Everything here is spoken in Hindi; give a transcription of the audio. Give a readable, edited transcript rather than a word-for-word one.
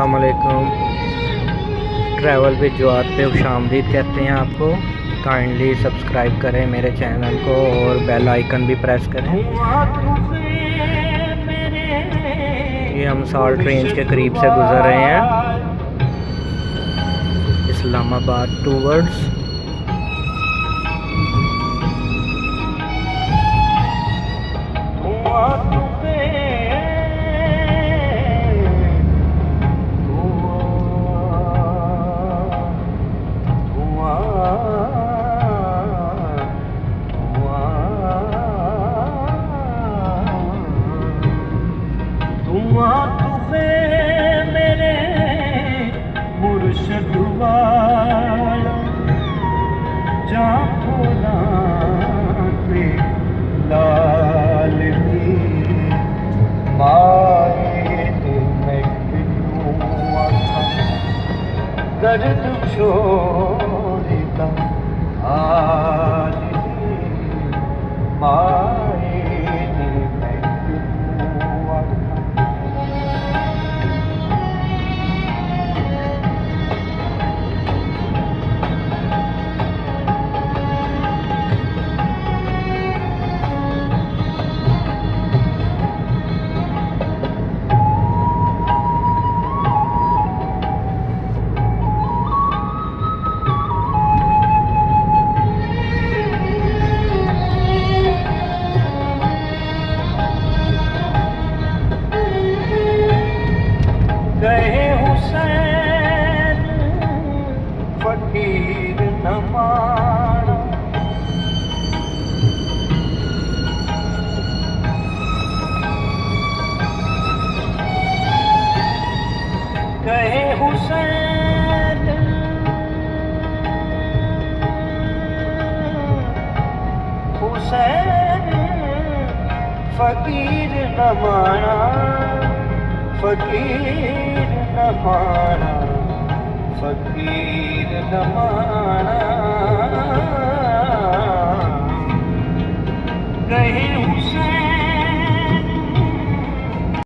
अस्सलाम वालेकुम। ट्रैवल विद जवाद पे खुशामदीद कहते हैं आपको। काइंडली सब्सक्राइब करें मेरे चैनल को और बेल आइकन भी प्रेस करें। ये हम साल्ट रेंज के करीब से गुज़र रहे हैं, इस्लामाबाद टूवर्ड्स। मेरे मुर्शद वाला जाफोला पे लाल दी माए दिल में किनुआ था दर्द छोड़ता आज माए दिल में किनुआ था। गए हुसैन फकीर न माना, गए हुसैन हुसैन फकीर न माना, फकीर न माना, फकीर न माना।